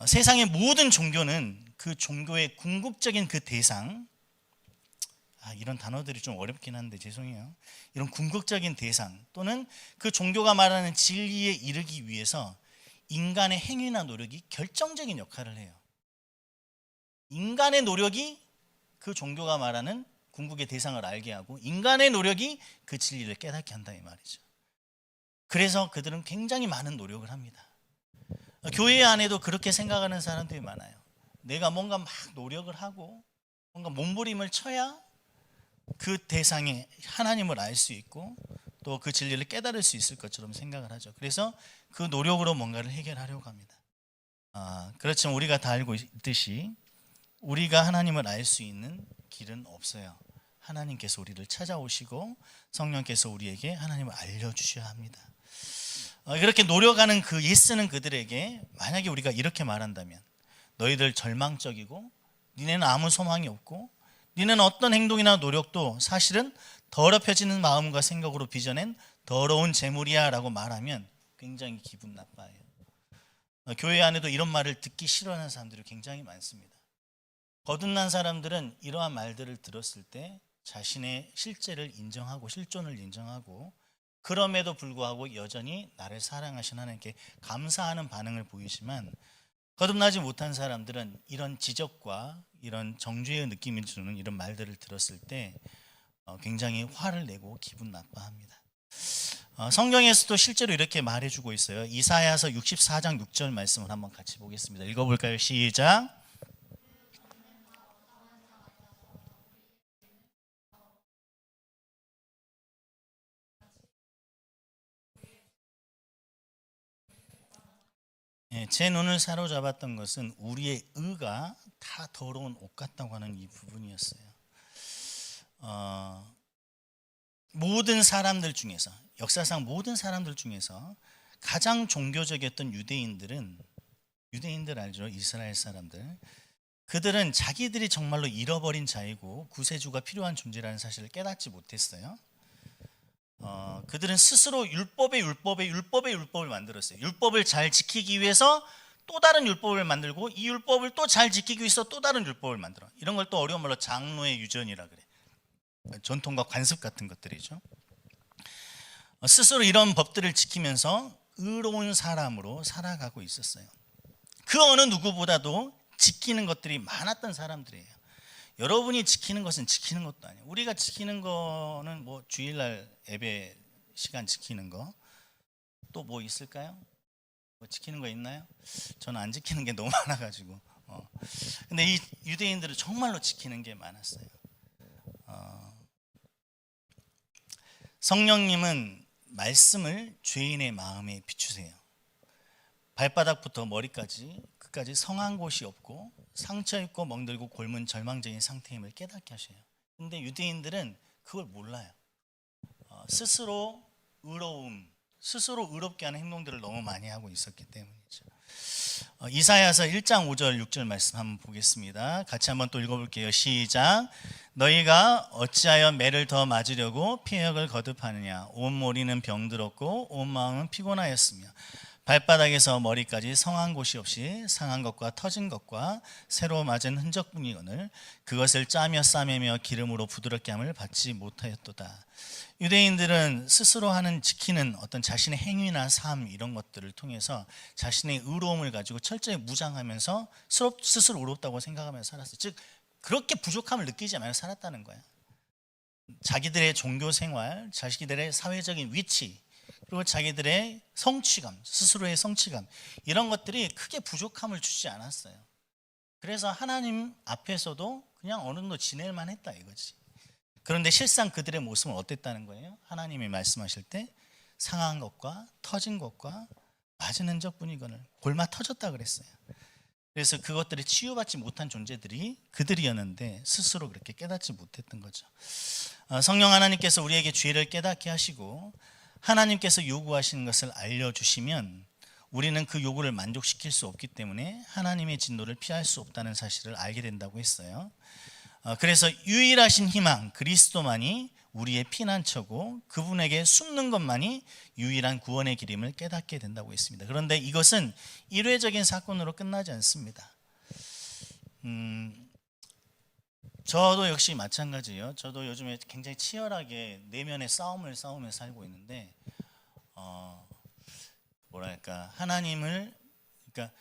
세상의 모든 종교는 그 종교의 궁극적인 그 대상, 이런 단어들이 좀 어렵긴 한데 죄송해요. 이런 궁극적인 대상 또는 그 종교가 말하는 진리에 이르기 위해서 인간의 행위나 노력이 결정적인 역할을 해요. 인간의 노력이 그 종교가 말하는 궁극의 대상을 알게 하고 인간의 노력이 그 진리를 깨닫게 한다 이 말이죠. 그래서 그들은 굉장히 많은 노력을 합니다. 교회 안에도 그렇게 생각하는 사람들이 많아요. 내가 뭔가 막 노력을 하고 뭔가 몸부림을 쳐야 그 대상에 하나님을 알 수 있고 또 그 진리를 깨달을 수 있을 것처럼 생각을 하죠. 그래서 그 노력으로 뭔가를 해결하려고 합니다. 그렇지만 우리가 다 알고 있듯이 우리가 하나님을 알 수 있는 길은 없어요. 하나님께서 우리를 찾아오시고 성령께서 우리에게 하나님을 알려주셔야 합니다. 그렇게 노력하는 그 애쓰는 그들에게 만약에 우리가 이렇게 말한다면 너희들 절망적이고 니네는 아무 소망이 없고 니네는 어떤 행동이나 노력도 사실은 더럽혀지는 마음과 생각으로 빚어낸 더러운 재물이야 라고 말하면 굉장히 기분 나빠요. 교회 안에도 이런 말을 듣기 싫어하는 사람들이 굉장히 많습니다. 거듭난 사람들은 이러한 말들을 들었을 때 자신의 실제를 인정하고 실존을 인정하고 그럼에도 불구하고 여전히 나를 사랑하신 하나님께 감사하는 반응을 보이지만 거듭나지 못한 사람들은 이런 지적과 이런 정죄의 느낌이 주는 이런 말들을 들었을 때 굉장히 화를 내고 기분 나빠합니다. 성경에서도 실제로 이렇게 말해주고 있어요. 이사야서 64장 6절 말씀을 한번 같이 보겠습니다. 읽어볼까요? 시작. 제 눈을 사로잡았던 것은 우리의 의가 다 더러운 옷 같다고 하는 이 부분이었어요. 모든 사람들 중에서 역사상 모든 사람들 중에서 가장 종교적이었던 유대인들 알죠? 이스라엘 사람들. 그들은 자기들이 정말로 잃어버린 자이고 구세주가 필요한 존재라는 사실을 깨닫지 못했어요. 그들은 스스로 율법을 만들었어요. 율법을 잘 지키기 위해서 또 다른 율법을 만들고 이 율법을 또 잘 지키기 위해서 또 다른 율법을 만들어. 이런 걸 또 어려운 말로 장로의 유전이라 그래. 전통과 관습 같은 것들이죠. 스스로 이런 법들을 지키면서 의로운 사람으로 살아가고 있었어요. 그 어느 누구보다도 지키는 것들이 많았던 사람들이에요. 여러분이 지키는 것은 지키는 것도 아니에요. 우리가 지키는 거는 뭐 주일날 예배 시간 지키는 거, 또 뭐 있을까요? 뭐 지키는 거 있나요? 저는 안 지키는 게 너무 많아가지고. 근데 이 유대인들은 정말로 지키는 게 많았어요. 성령님은 말씀을 죄인의 마음에 비추세요. 발바닥부터 머리까지 끝까지 성한 곳이 없고 상처 입고 멍들고 곪은 절망적인 상태임을 깨닫게 하셔요. 근데 유대인들은 그걸 몰라요. 스스로 의롭게 하는 행동들을 너무 많이 하고 있었기 때문이죠. 이사야서 1장 5절 6절 말씀 한번 보겠습니다. 같이 한번 또 읽어볼게요. 시작. 너희가 어찌하여 매를 더 맞으려고 피역을 거듭하느냐. 온 머리는 병들었고 온 마음은 피곤하였으며 발바닥에서 머리까지 성한 곳이 없이 상한 것과 터진 것과 새로 맞은 흔적뿐이거늘 그것을 짜며 싸매며 기름으로 부드럽게 함을 받지 못하였도다. 유대인들은 스스로 하는 지키는 어떤 자신의 행위나 삶 이런 것들을 통해서 자신의 의로움을 가지고 철저히 무장하면서 스스로 의롭다고 생각하면서 살았어요. 즉 그렇게 부족함을 느끼지 않으며 살았다는 거예요. 자기들의 종교 생활, 자기들의 사회적인 위치 그리고 자기들의 성취감, 스스로의 성취감 이런 것들이 크게 부족함을 주지 않았어요. 그래서 하나님 앞에서도 그냥 어느 정도 지낼만 했다 이거지. 그런데 실상 그들의 모습은 어땠다는 거예요? 하나님이 말씀하실 때 상한 것과 터진 것과 맞은 흔적뿐이거늘 골마 터졌다 그랬어요. 그래서 그것들이 치유받지 못한 존재들이 그들이었는데 스스로 그렇게 깨닫지 못했던 거죠. 성령 하나님께서 우리에게 죄를 깨닫게 하시고 하나님께서 요구하시는 것을 알려주시면 우리는 그 요구를 만족시킬 수 없기 때문에 하나님의 진노를 피할 수 없다는 사실을 알게 된다고 했어요. 그래서 유일하신 희망 그리스도만이 우리의 피난처고 그분에게 숨는 것만이 유일한 구원의 길임을 깨닫게 된다고 했습니다. 그런데 이것은 일회적인 사건으로 끝나지 않습니다. 저도 역시 마찬가지예요. 저도 요즘에 굉장히 치열하게 내면의 싸움을 싸우며 살고 있는데 뭐랄까 하나님을 그러니까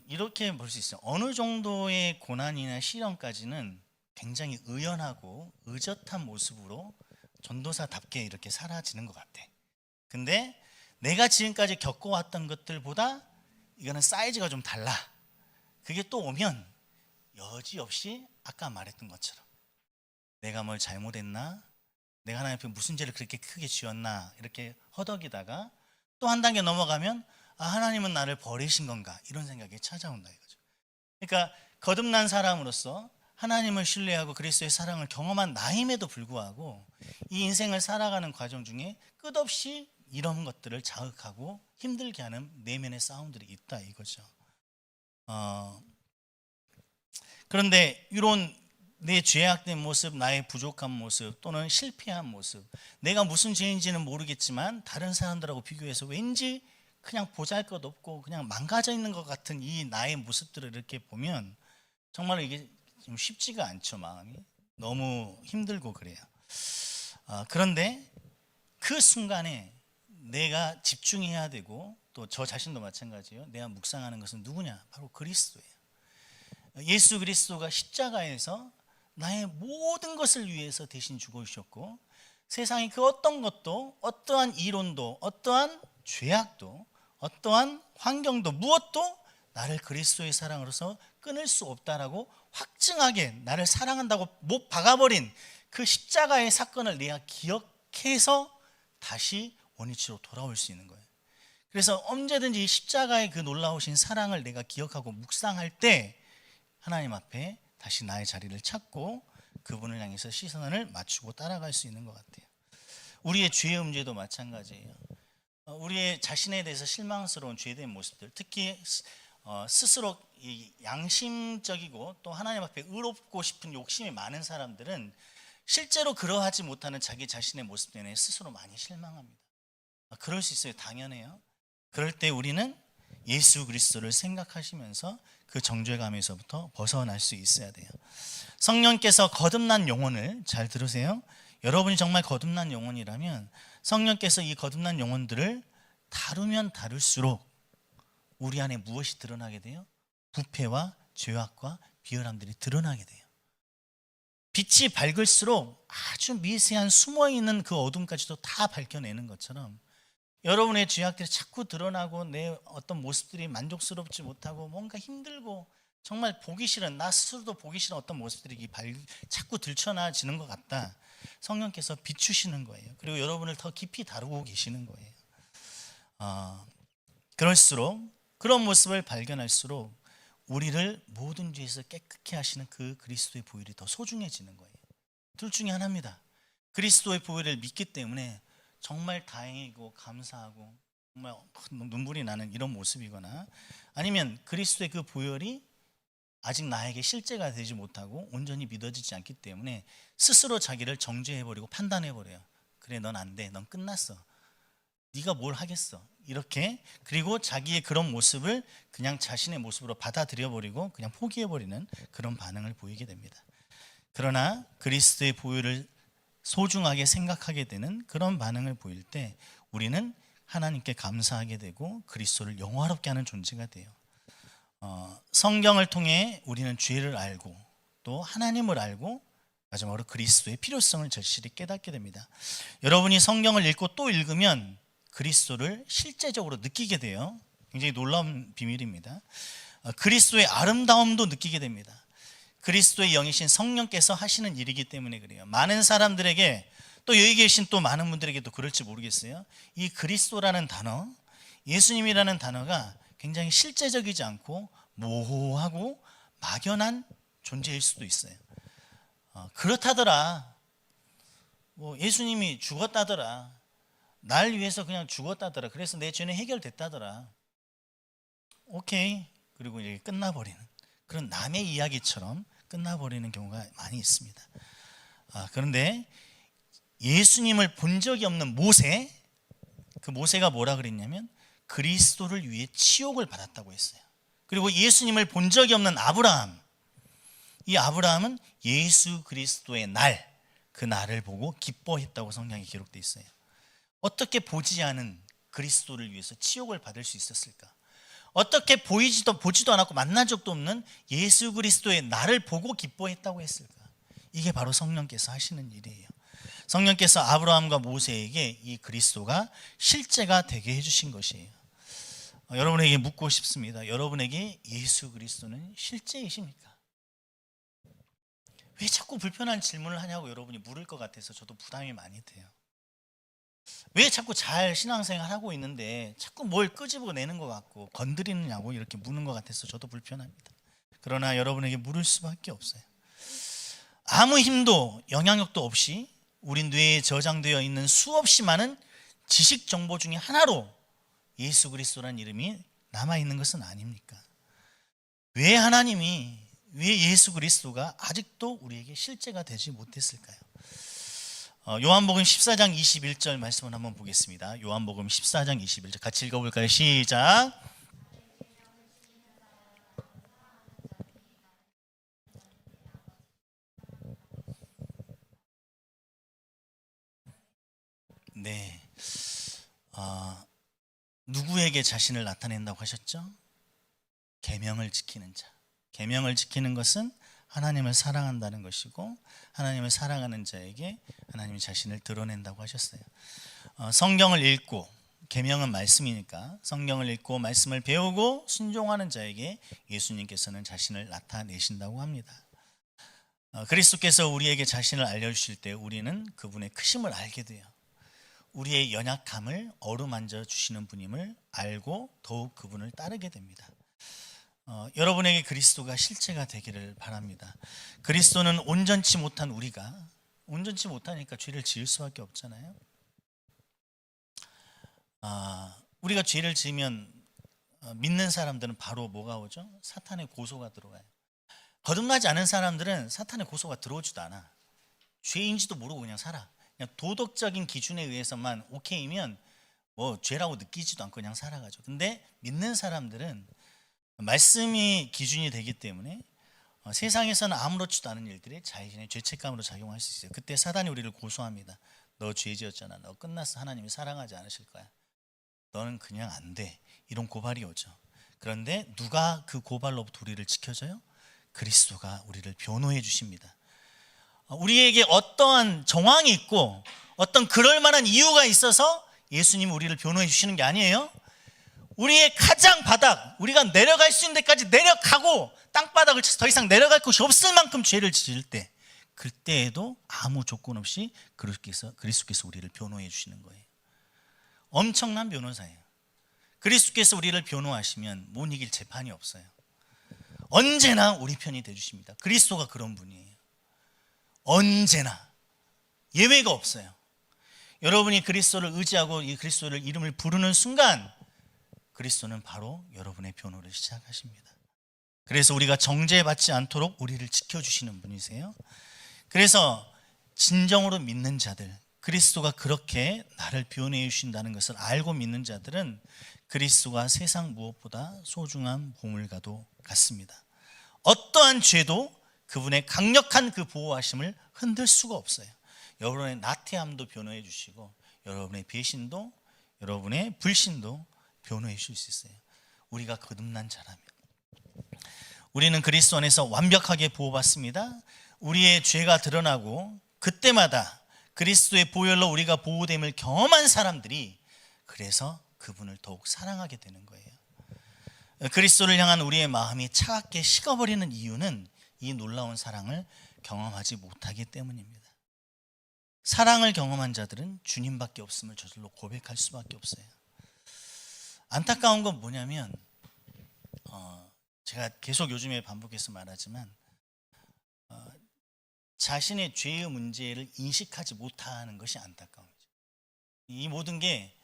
이렇게 볼 수 있어요. 어느 정도의 고난이나 시련까지는 굉장히 의연하고 의젓한 모습으로 전도사답게 이렇게 사라지는 것 같아. 근데 내가 지금까지 겪어왔던 것들보다 이거는 사이즈가 좀 달라. 그게 또 오면 여지없이 아까 말했던 것처럼 내가 뭘 잘못했나? 내가 하나님 앞에 무슨 죄를 그렇게 크게 지었나? 이렇게 허덕이다가 또 한 단계 넘어가면 하나님은 나를 버리신 건가? 이런 생각이 찾아온다 이거죠. 그러니까 거듭난 사람으로서 하나님을 신뢰하고 그리스도의 사랑을 경험한 나임에도 불구하고 이 인생을 살아가는 과정 중에 끝없이 이런 것들을 자극하고 힘들게 하는 내면의 싸움들이 있다 이거죠. 그런데 이런 내 죄악된 모습, 나의 부족한 모습 또는 실패한 모습, 내가 무슨 죄인지는 모르겠지만 다른 사람들하고 비교해서 왠지 그냥 보잘것없고 그냥 망가져 있는 것 같은 이 나의 모습들을 이렇게 보면 정말 이게 좀 쉽지가 않죠. 마음이 너무 힘들고 그래요. 그런데 그 순간에 내가 집중해야 되고 또 저 자신도 마찬가지예요. 내가 묵상하는 것은 누구냐? 바로 그리스도예요. 예수 그리스도가 십자가에서 나의 모든 것을 위해서 대신 죽어주셨고 세상의 그 어떤 것도 어떠한 이론도 어떠한 죄악도 어떠한 환경도 무엇도 나를 그리스도의 사랑으로서 끊을 수 없다라고 확증하게 나를 사랑한다고 못 박아버린 그 십자가의 사건을 내가 기억해서 다시 원위치로 돌아올 수 있는 거예요. 그래서 언제든지 십자가의 그 놀라우신 사랑을 내가 기억하고 묵상할 때 하나님 앞에 다시 나의 자리를 찾고 그분을 향해서 시선을 맞추고 따라갈 수 있는 것 같아요. 우리의 죄의 문제도 마찬가지예요. 우리의 자신에 대해서 실망스러운 죄된 모습들, 특히 스스로 양심적이고 또 하나님 앞에 의롭고 싶은 욕심이 많은 사람들은 실제로 그러하지 못하는 자기 자신의 모습 때문에 스스로 많이 실망합니다. 그럴 수 있어요. 당연해요. 그럴 때 우리는 예수 그리스도를 생각하시면서 그 정죄감에서부터 벗어날 수 있어야 돼요. 성령께서 거듭난 영혼을 잘 들으세요. 여러분이 정말 거듭난 영혼이라면 성령께서 이 거듭난 영혼들을 다루면 다룰수록 우리 안에 무엇이 드러나게 돼요? 부패와 죄악과 비열함들이 드러나게 돼요. 빛이 밝을수록 아주 미세한 숨어있는 그 어둠까지도 다 밝혀내는 것처럼 여러분의 죄악들이 자꾸 드러나고 내 어떤 모습들이 만족스럽지 못하고 뭔가 힘들고 정말 보기 싫은, 나 스스로도 보기 싫은 어떤 모습들이 자꾸 들춰나지는 것 같다. 성령께서 비추시는 거예요. 그리고 여러분을 더 깊이 다루고 계시는 거예요. 그럴수록 그런 모습을 발견할수록 우리를 모든 죄에서 깨끗게 하시는 그 그리스도의 보혈이 더 소중해지는 거예요. 둘 중에 하나입니다. 그리스도의 보혈을 믿기 때문에 정말 다행이고 감사하고 정말 눈물이 나는 이런 모습이거나 아니면 그리스도의 그 보혈이 아직 나에게 실제가 되지 못하고 온전히 믿어지지 않기 때문에 스스로 자기를 정죄해버리고 판단해버려요. 그래, 넌 안 돼. 넌 끝났어. 네가 뭘 하겠어. 이렇게 그리고 자기의 그런 모습을 그냥 자신의 모습으로 받아들여버리고 그냥 포기해버리는 그런 반응을 보이게 됩니다. 그러나 그리스도의 보혈을 소중하게 생각하게 되는 그런 반응을 보일 때 우리는 하나님께 감사하게 되고 그리스도를 영화롭게 하는 존재가 돼요. 성경을 통해 우리는 죄를 알고 또 하나님을 알고 마지막으로 그리스도의 필요성을 절실히 깨닫게 됩니다. 여러분이 성경을 읽고 또 읽으면 그리스도를 실제적으로 느끼게 돼요. 굉장히 놀라운 비밀입니다. 그리스도의 아름다움도 느끼게 됩니다. 그리스도의 영이신 성령께서 하시는 일이기 때문에 그래요. 많은 사람들에게 또 여기 계신 또 많은 분들에게도 그럴지 모르겠어요. 이 그리스도라는 단어, 예수님이라는 단어가 굉장히 실제적이지 않고 모호하고 막연한 존재일 수도 있어요. 그렇다더라. 뭐 예수님이 죽었다더라. 날 위해서 그냥 죽었다더라. 그래서 내 죄는 해결됐다더라. 오케이. 그리고 이제 끝나버리는 그런 남의 이야기처럼 끝나버리는 경우가 많이 있습니다. 그런데 예수님을 본 적이 없는 모세, 그 모세가 뭐라 그랬냐면 그리스도를 위해 치욕을 받았다고 했어요. 그리고 예수님을 본 적이 없는 아브라함, 이 아브라함은 예수 그리스도의 날, 그 날을 보고 기뻐했다고 성경에 기록되어 있어요. 어떻게 보지 않은 그리스도를 위해서 치욕을 받을 수 있었을까? 어떻게 보지도 않았고 만난 적도 없는 예수 그리스도의 나를 보고 기뻐했다고 했을까? 이게 바로 성령께서 하시는 일이에요. 성령께서 아브라함과 모세에게 이 그리스도가 실제가 되게 해주신 것이에요. 여러분에게 묻고 싶습니다. 여러분에게 예수 그리스도는 실제이십니까? 왜 자꾸 불편한 질문을 하냐고 여러분이 물을 것 같아서 저도 부담이 많이 돼요. 왜 자꾸 잘 신앙생활 하고 있는데 자꾸 뭘 끄집어내는 것 같고 건드리느냐고 이렇게 묻는 것 같아서 저도 불편합니다. 그러나 여러분에게 물을 수밖에 없어요. 아무 힘도 영향력도 없이 우리 뇌에 저장되어 있는 수없이 많은 지식 정보 중에 하나로 예수 그리스도라는 이름이 남아있는 것은 아닙니까? 왜 하나님이, 왜 예수 그리스도가 아직도 우리에게 실제가 되지 못했을까요? 요한복음 14장 21절 말씀을 한번 보겠습니다. 요한복음 14장 21절 같이 읽어볼까요? 시작. 네, 누구에게 자신을 나타낸다고 하셨죠? 계명을 지키는 자. 계명을 지키는 것은 하나님을 사랑한다는 것이고 하나님을 사랑하는 자에게 하나님이 자신을 드러낸다고 하셨어요. 성경을 읽고, 계명은 말씀이니까 성경을 읽고 말씀을 배우고 순종하는 자에게 예수님께서는 자신을 나타내신다고 합니다. 그리스도께서 우리에게 자신을 알려주실 때 우리는 그분의 크심을 알게 돼요. 우리의 연약함을 어루만져 주시는 분임을 알고 더욱 그분을 따르게 됩니다. 여러분에게 그리스도가 실체가 되기를 바랍니다. 그리스도는 온전치 못한 우리가, 온전치 못하니까 죄를 지을 수밖에 없잖아요. 우리가 죄를 지으면 믿는 사람들은 바로 뭐가 오죠? 사탄의 고소가 들어와요. 거듭나지 않은 사람들은 사탄의 고소가 들어오지도 않아. 죄인지도 모르고 그냥 살아. 그냥 도덕적인 기준에 의해서만 오케이면 뭐 죄라고 느끼지도 않고 그냥 살아가죠. 근데 믿는 사람들은 말씀이 기준이 되기 때문에 세상에서는 아무렇지도 않은 일들이 자신의 죄책감으로 작용할 수 있어요. 그때 사단이 우리를 고소합니다. 너 죄 지었잖아. 너 끝났어. 하나님이 사랑하지 않으실 거야. 너는 그냥 안 돼. 이런 고발이 오죠. 그런데 누가 그 고발로부터 우리를 지켜줘요? 그리스도가 우리를 변호해 주십니다. 우리에게 어떠한 정황이 있고 어떤 그럴 만한 이유가 있어서 예수님이 우리를 변호해 주시는 게 아니에요. 우리의 가장 바닥, 우리가 내려갈 수 있는 데까지 내려가고 땅바닥을 쳐서 더 이상 내려갈 곳이 없을 만큼 죄를 지을 때, 그때에도 아무 조건 없이 그리스도께서 우리를 변호해 주시는 거예요. 엄청난 변호사예요. 그리스도께서 우리를 변호하시면 못 이길 재판이 없어요. 언제나 우리 편이 되주십니다. 그리스도가 그런 분이에요. 언제나 예외가 없어요. 여러분이 그리스도를 의지하고 이 그리스도를 이름을 부르는 순간 그리스도는 바로 여러분의 변호를 시작하십니다. 그래서 우리가 정죄받지 않도록 우리를 지켜주시는 분이세요. 그래서 진정으로 믿는 자들, 그리스도가 그렇게 나를 변호해 주신다는 것을 알고 믿는 자들은 그리스도가 세상 무엇보다 소중한 보물과도 같습니다. 어떠한 죄도 그분의 강력한 그 보호하심을 흔들 수가 없어요. 여러분의 나태함도 변호해 주시고 여러분의 배신도, 여러분의 불신도 변호해 주실 수 있어요. 우리가 거듭난 자라면 우리는 그리스도 안에서 완벽하게 보호받습니다. 우리의 죄가 드러나고 그때마다 그리스도의 보혈로 우리가 보호됨을 경험한 사람들이 그래서 그분을 더욱 사랑하게 되는 거예요. 그리스도를 향한 우리의 마음이 차갑게 식어버리는 이유는 이 놀라운 사랑을 경험하지 못하기 때문입니다. 사랑을 경험한 자들은 주님밖에 없음을 저절로 고백할 수밖에 없어요. 안타까운 건 뭐냐면 제가 계속 요즘에 반복해서 말하지만 자신의 죄의 문제를 인식하지 못하는 것이 안타까운 거죠. 이 모든 게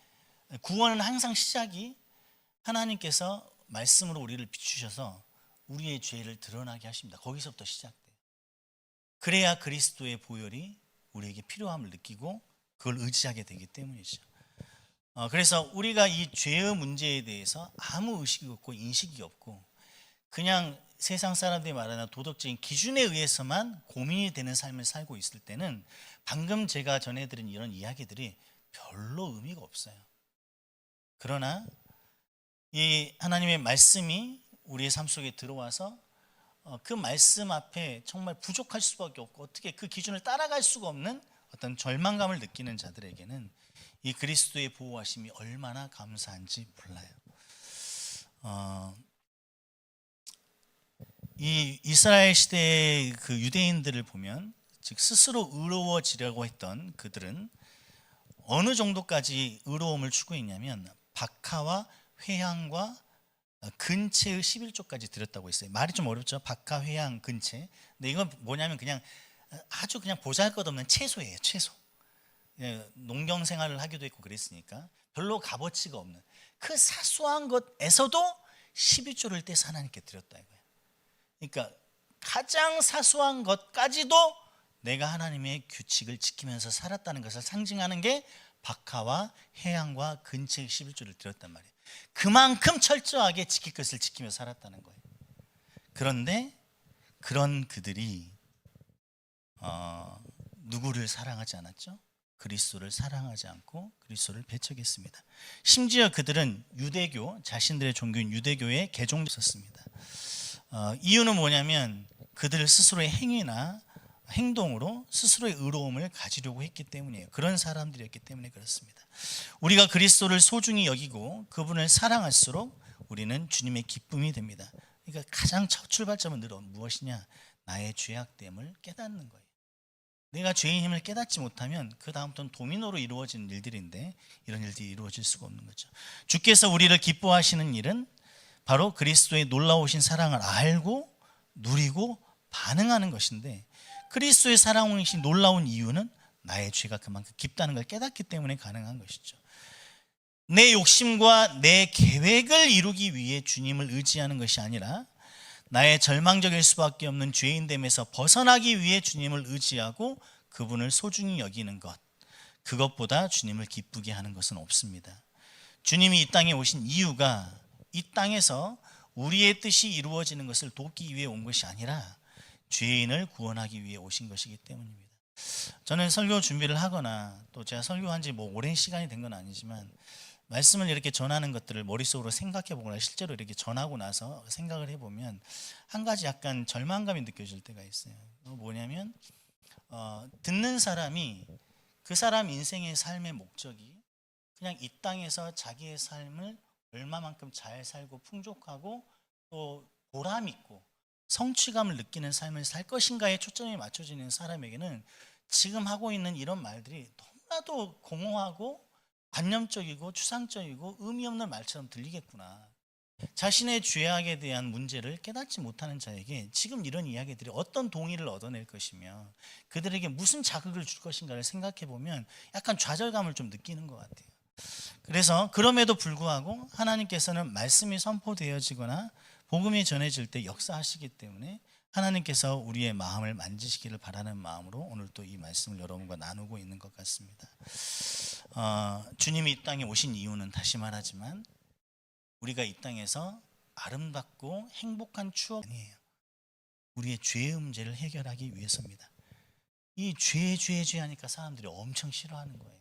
구원은 항상 시작이 하나님께서 말씀으로 우리를 비추셔서 우리의 죄를 드러나게 하십니다. 거기서부터 시작돼요. 그래야 그리스도의 보혈이 우리에게 필요함을 느끼고 그걸 의지하게 되기 때문이죠. 그래서 우리가 이 죄의 문제에 대해서 아무 의식이 없고 인식이 없고 그냥 세상 사람들이 말하는 도덕적인 기준에 의해서만 고민이 되는 삶을 살고 있을 때는 방금 제가 전해드린 이런 이야기들이 별로 의미가 없어요. 그러나 이 하나님의 말씀이 우리의 삶 속에 들어와서 그 말씀 앞에 정말 부족할 수밖에 없고 어떻게 그 기준을 따라갈 수가 없는 어떤 절망감을 느끼는 자들에게는 이 그리스도의 보호하심이 얼마나 감사한지 몰라요. 이 이스라엘 시대의 그 유대인들을 보면 즉 스스로 의로워지려고 했던 그들은 어느 정도까지 의로움을 추구했냐면 박하와 회향과 근체의 11조까지 드렸다고 했어요. 말이 좀 어렵죠. 박하, 회향, 근체. 근데 이건 뭐냐면 그냥 아주 그냥 보잘것없는 채소예요. 채소. 농경 생활을 하기도 했고 그랬으니까 별로 값어치가 없는 그 사소한 것에서도 11조를 떼서 하나님께 드렸다 이거예요. 그러니까 가장 사소한 것까지도 내가 하나님의 규칙을 지키면서 살았다는 것을 상징하는 게 박하와 해양과 근처의 11조를 드렸단 말이에요. 그만큼 철저하게 지킬 것을 지키며 살았다는 거예요. 그런데 그런 그들이 누구를 사랑하지 않았죠? 그리스도를 사랑하지 않고 그리스도를 배척했습니다. 심지어 그들은 유대교, 자신들의 종교인 유대교에 개종도 있었습니다. 이유는 뭐냐면 그들 스스로의 행위나 행동으로 스스로의 의로움을 가지려고 했기 때문이에요. 그런 사람들이었기 때문에 그렇습니다. 우리가 그리스도를 소중히 여기고 그분을 사랑할수록 우리는 주님의 기쁨이 됩니다. 그러니까 가장 첫 출발점은 늘 무엇이냐? 나의 죄악됨을 깨닫는 거예요. 내가 죄인임을 깨닫지 못하면 그 다음부터는 도미노로 이루어지는 일들인데 이런 일들이 이루어질 수가 없는 거죠. 주께서 우리를 기뻐하시는 일은 바로 그리스도의 놀라우신 사랑을 알고 누리고 반응하는 것인데 그리스도의 사랑이신 놀라운 이유는 나의 죄가 그만큼 깊다는 걸 깨닫기 때문에 가능한 것이죠. 내 욕심과 내 계획을 이루기 위해 주님을 의지하는 것이 아니라 나의 절망적일 수밖에 없는 죄인됨에서 벗어나기 위해 주님을 의지하고 그분을 소중히 여기는 것, 그것보다 주님을 기쁘게 하는 것은 없습니다. 주님이 이 땅에 오신 이유가 이 땅에서 우리의 뜻이 이루어지는 것을 돕기 위해 온 것이 아니라 죄인을 구원하기 위해 오신 것이기 때문입니다. 저는 설교 준비를 하거나 또 제가 설교한 지 오랜 시간이 된 건 아니지만 말씀을 이렇게 전하는 것들을 머릿속으로 생각해 보거나 실제로 이렇게 전하고 나서 생각을 해보면 한 가지 약간 절망감이 느껴질 때가 있어요. 뭐냐면 듣는 사람이 그 사람 인생의 삶의 목적이 그냥 이 땅에서 자기의 삶을 얼마만큼 잘 살고 풍족하고 또 보람 있고 성취감을 느끼는 삶을 살 것인가에 초점이 맞춰지는 사람에게는 지금 하고 있는 이런 말들이 너무나도 공허하고 관념적이고 추상적이고 의미 없는 말처럼 들리겠구나. 자신의 죄악에 대한 문제를 깨닫지 못하는 자에게 지금 이런 이야기들이 어떤 동의를 얻어낼 것이며 그들에게 무슨 자극을 줄 것인가를 생각해 보면 약간 좌절감을 좀 느끼는 것 같아요. 그래서 그럼에도 불구하고 하나님께서는 말씀이 선포되어지거나 복음이 전해질 때 역사하시기 때문에 하나님께서 우리의 마음을 만지시기를 바라는 마음으로 오늘 또 이 말씀을 여러분과 나누고 있는 것 같습니다. 주님이 이 땅에 오신 이유는 다시 말하지만 우리가 이 땅에서 아름답고 행복한 추억 아니에요. 우리의 죄의 문제를 해결하기 위해서입니다. 이 죄 하니까 사람들이 엄청 싫어하는 거예요.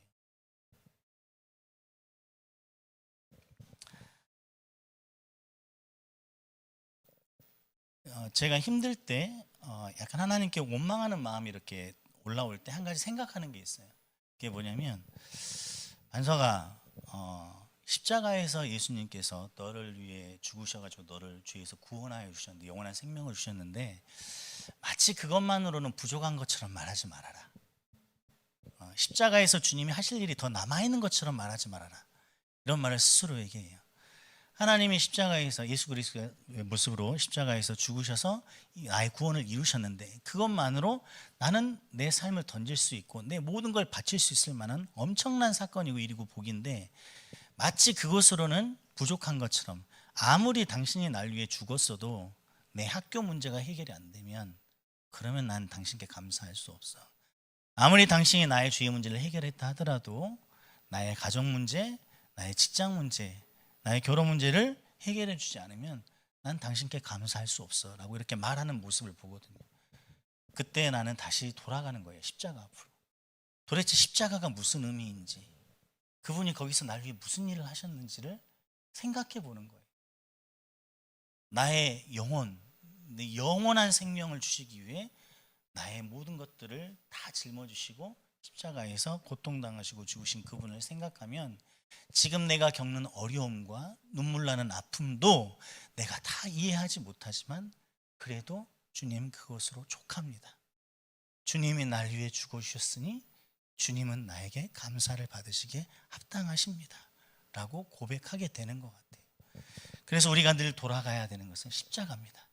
제가 힘들 때 약간 하나님께 원망하는 마음이 이렇게 올라올 때 한 가지 생각하는 게 있어요. 그게 뭐냐면 안서가 십자가에서 예수님께서 너를 위해 죽으셔가지고 너를 죄에서 구원하여 주셨는데 영원한 생명을 주셨는데 마치 그것만으로는 부족한 것처럼 말하지 말아라. 십자가에서 주님이 하실 일이 더 남아있는 것처럼 말하지 말아라. 이런 말을 스스로에게 해요. 하나님이 십자가에서 예수 그리스도의 모습으로 십자가에서 죽으셔서 나의 구원을 이루셨는데 그것만으로 나는 내 삶을 던질 수 있고 내 모든 걸 바칠 수 있을 만한 엄청난 사건이고 일이고 복인데 마치 그것으로는 부족한 것처럼 아무리 당신이 날 위해 죽었어도 내 학교 문제가 해결이 안 되면 그러면 난 당신께 감사할 수 없어. 아무리 당신이 나의 죄의 문제를 해결했다 하더라도 나의 가정 문제, 나의 직장 문제, 나의 결혼 문제를 해결해 주지 않으면 난 당신께 감사할 수 없어 라고 이렇게 말하는 모습을 보거든요. 그때 나는 다시 돌아가는 거예요. 십자가 앞으로. 도대체 십자가가 무슨 의미인지, 그분이 거기서 날 위해 무슨 일을 하셨는지를 생각해 보는 거예요. 나의 영혼, 내 영원한 생명을 주시기 위해 나의 모든 것들을 다 짊어지시고 십자가에서 고통당하시고 죽으신 그분을 생각하면 지금 내가 겪는 어려움과 눈물 나는 아픔도 내가 다 이해하지 못하지만 그래도 주님 그것으로 족합니다. 주님이 날 위해 죽어주셨으니 주님은 나에게 감사를 받으시기에 합당하십니다 라고 고백하게 되는 것 같아요. 그래서 우리가 늘 돌아가야 되는 것은 십자가입니다.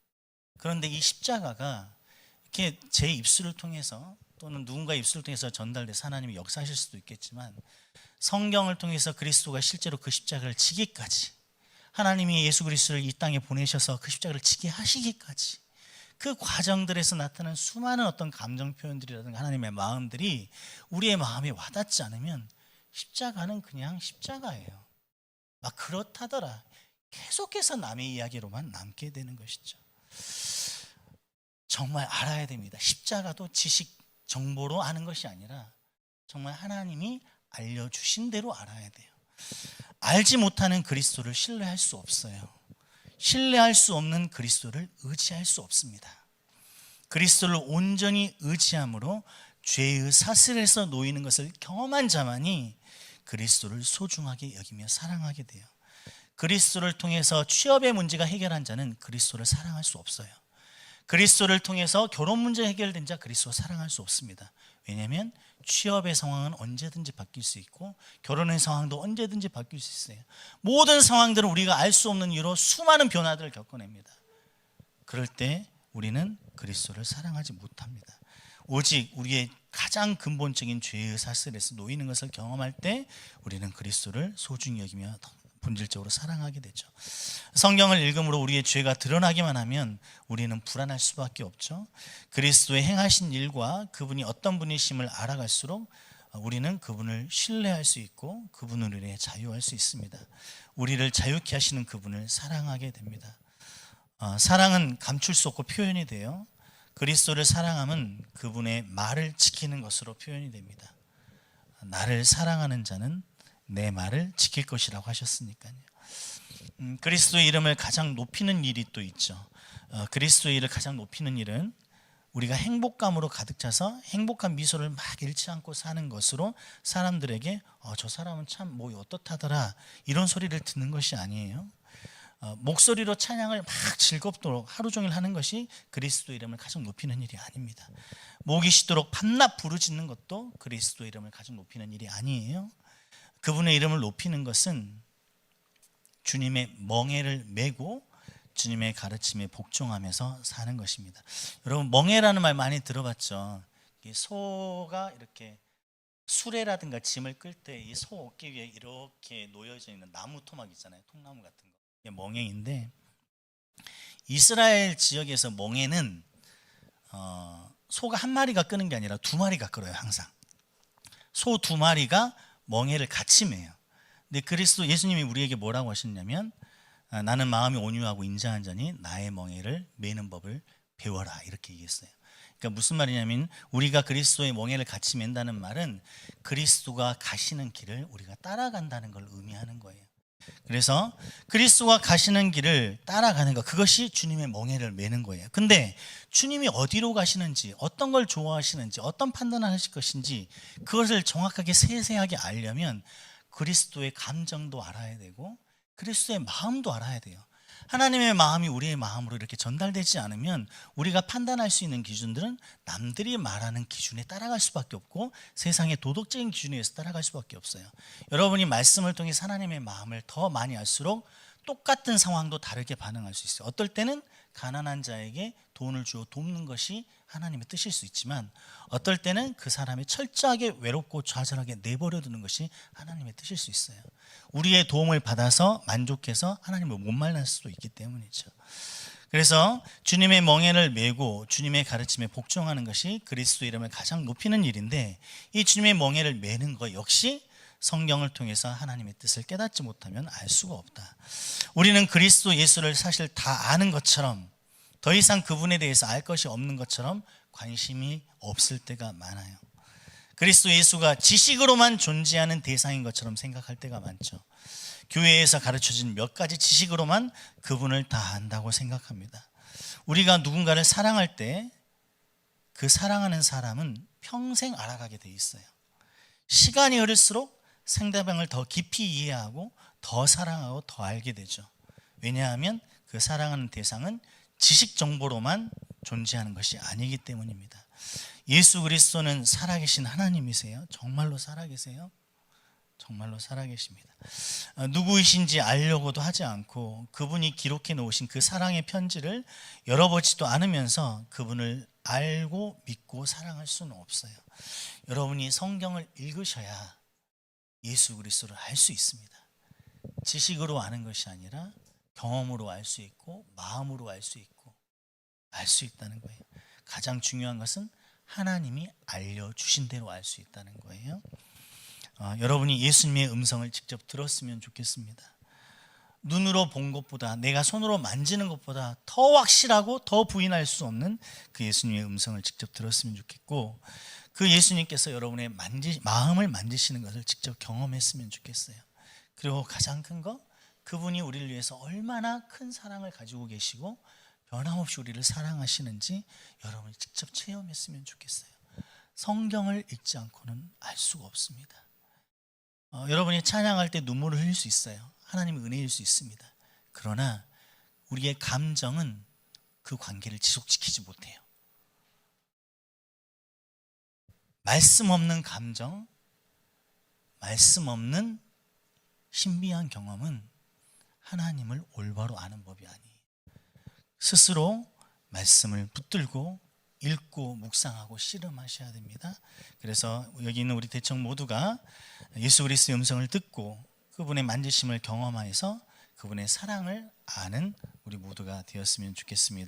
그런데 이 십자가가 이렇게 제 입술을 통해서 또는 누군가의 입술을 통해서 전달돼서 하나님이 역사하실 수도 있겠지만 성경을 통해서 그리스도가 실제로 그 십자가를 지기까지, 하나님이 예수 그리스도를 이 땅에 보내셔서 그 십자가를 지게 하시기까지 그 과정들에서 나타나는 수많은 어떤 감정 표현들이라든가 하나님의 마음들이 우리의 마음에 와닿지 않으면 십자가는 그냥 십자가예요. 막 그렇다더라 계속해서 남의 이야기로만 남게 되는 것이죠. 정말 알아야 됩니다. 십자가도 지식 정보로 아는 것이 아니라 정말 하나님이 알려주신 대로 알아야 돼요. 알지 못하는 그리스도를 신뢰할 수 없어요. 신뢰할 수 없는 그리스도를 의지할 수 없습니다. 그리스도를 온전히 의지함으로 죄의 사슬에서 놓이는 것을 경험한 자만이 그리스도를 소중하게 여기며 사랑하게 돼요. 그리스도를 통해서 취업의 문제가 해결한 자는 그리스도를 사랑할 수 없어요. 그리스도를 통해서 결혼 문제 해결된 자 그리스도 사랑할 수 없습니다. 왜냐하면 취업의 상황은 언제든지 바뀔 수 있고 결혼의 상황도 언제든지 바뀔 수 있어요. 모든 상황들은 우리가 알 수 없는 이유로 수많은 변화들을 겪어냅니다. 그럴 때 우리는 그리스도를 사랑하지 못합니다. 오직 우리의 가장 근본적인 죄의 사슬에서 놓이는 것을 경험할 때 우리는 그리스도를 소중히 여기며 본질적으로 사랑하게 되죠. 성경을 읽음으로 우리의 죄가 드러나기만 하면 우리는 불안할 수밖에 없죠. 그리스도의 행하신 일과 그분이 어떤 분이심을 알아갈수록 우리는 그분을 신뢰할 수 있고 그분을 위해 자유할 수 있습니다. 우리를 자유케 하시는 그분을 사랑하게 됩니다. 사랑은 감출 수 없고 표현이 돼요. 그리스도를 사랑함은 그분의 말을 지키는 것으로 표현이 됩니다. 나를 사랑하는 자는 내 말을 지킬 것이라고 하셨으니까요. 그리스도의 이름을 가장 높이는 일이 또 있죠. 그리스도의 일을 가장 높이는 일은 우리가 행복감으로 가득 차서 행복한 미소를 막 잃지 않고 사는 것으로 사람들에게 저 사람은 참 뭐 어떻다더라 이런 소리를 듣는 것이 아니에요. 목소리로 찬양을 막 즐겁도록 하루 종일 하는 것이 그리스도 이름을 가장 높이는 일이 아닙니다. 목이 쉬도록 밤낮 부르짖는 것도 그리스도 이름을 가장 높이는 일이 아니에요. 그분의 이름을 높이는 것은 주님의 멍에를 메고 주님의 가르침에 복종하면서 사는 것입니다. 여러분 멍에라는 말 많이 들어봤죠. 소가 이렇게 수레라든가 짐을 끌 때 이 소 어깨 위에 이렇게 놓여져 있는 나무 토막 있잖아요. 통나무 같은 거. 이게 멍에인데 이스라엘 지역에서 멍에는 소가 한 마리가 끄는 게 아니라 두 마리가 끌어요. 항상 소 두 마리가 멍에를 같이 매요. 근데 그리스도 예수님이 우리에게 뭐라고 하셨냐면 나는 마음이 온유하고 인자한 자니 나의 멍에를 매는 법을 배워라 이렇게 얘기했어요. 그러니까 무슨 말이냐면 우리가 그리스도의 멍에를 같이 맨다는 말은 그리스도가 가시는 길을 우리가 따라간다는 걸 의미하는 거예요. 그래서 그리스도가 가시는 길을 따라가는 것, 그것이 주님의 멍에를 매는 거예요. 근데 주님이 어디로 가시는지, 어떤 걸 좋아하시는지, 어떤 판단을 하실 것인지 그것을 정확하게 세세하게 알려면 그리스도의 감정도 알아야 되고 그리스도의 마음도 알아야 돼요. 하나님의 마음이 우리의 마음으로 이렇게 전달되지 않으면 우리가 판단할 수 있는 기준들은 남들이 말하는 기준에 따라갈 수밖에 없고 세상의 도덕적인 기준에 의해서 따라갈 수밖에 없어요. 여러분이 말씀을 통해 하나님의 마음을 더 많이 알수록 똑같은 상황도 다르게 반응할 수 있어요. 어떨 때는 가난한 자에게 돈을 주어 돕는 것이 하나님의 뜻일 수 있지만 어떨 때는 그 사람이 철저하게 외롭고 좌절하게 내버려 두는 것이 하나님의 뜻일 수 있어요. 우리의 도움을 받아서 만족해서 하나님을 못 만날 수도 있기 때문이죠. 그래서 주님의 멍에를 메고 주님의 가르침에 복종하는 것이 그리스도 이름을 가장 높이는 일인데, 이 주님의 멍에를 메는 것 역시 성경을 통해서 하나님의 뜻을 깨닫지 못하면 알 수가 없다. 우리는 그리스도 예수를 사실 다 아는 것처럼, 더 이상 그분에 대해서 알 것이 없는 것처럼 관심이 없을 때가 많아요. 그리스도 예수가 지식으로만 존재하는 대상인 것처럼 생각할 때가 많죠. 교회에서 가르쳐진 몇 가지 지식으로만 그분을 다 안다고 생각합니다. 우리가 누군가를 사랑할 때 그 사랑하는 사람은 평생 알아가게 돼 있어요. 시간이 흐를수록 상대방을 더 깊이 이해하고 더 사랑하고 더 알게 되죠. 왜냐하면 그 사랑하는 대상은 지식 정보로만 존재하는 것이 아니기 때문입니다. 예수 그리스도는 살아계신 하나님이세요. 정말로 살아계세요? 정말로 살아계십니다. 누구이신지 알려고도 하지 않고 그분이 기록해 놓으신 그 사랑의 편지를 열어보지도 않으면서 그분을 알고 믿고 사랑할 수는 없어요. 여러분이 성경을 읽으셔야 예수 그리스도를 알 수 있습니다. 지식으로 아는 것이 아니라 경험으로 알 수 있고 마음으로 알 수 있고 알 수 있다는 거예요. 가장 중요한 것은 하나님이 알려주신 대로 알 수 있다는 거예요. 여러분이 예수님의 음성을 직접 들었으면 좋겠습니다. 눈으로 본 것보다, 내가 손으로 만지는 것보다 더 확실하고 더 부인할 수 없는 그 예수님의 음성을 직접 들었으면 좋겠고, 그 예수님께서 여러분의 마음을 만지시는 것을 직접 경험했으면 좋겠어요. 그리고 가장 큰 거, 그분이 우리를 위해서 얼마나 큰 사랑을 가지고 계시고 변함없이 우리를 사랑하시는지 여러분이 직접 체험했으면 좋겠어요. 성경을 읽지 않고는 알 수가 없습니다. 여러분이 찬양할 때 눈물을 흘릴 수 있어요. 하나님의 은혜일 수 있습니다. 그러나 우리의 감정은 그 관계를 지속시키지 못해요. 말씀 없는 감정, 말씀 없는 신비한 경험은 하나님을 올바로 아는 법이 아니에요. 스스로 말씀을 붙들고 읽고 묵상하고 씨름하셔야 됩니다. 그래서 여기 있는 우리 대청 모두가 예수 그리스도의 음성을 듣고 그분의 만지심을 경험하여서 그분의 사랑을 아는 우리 모두가 되었으면 좋겠습니다.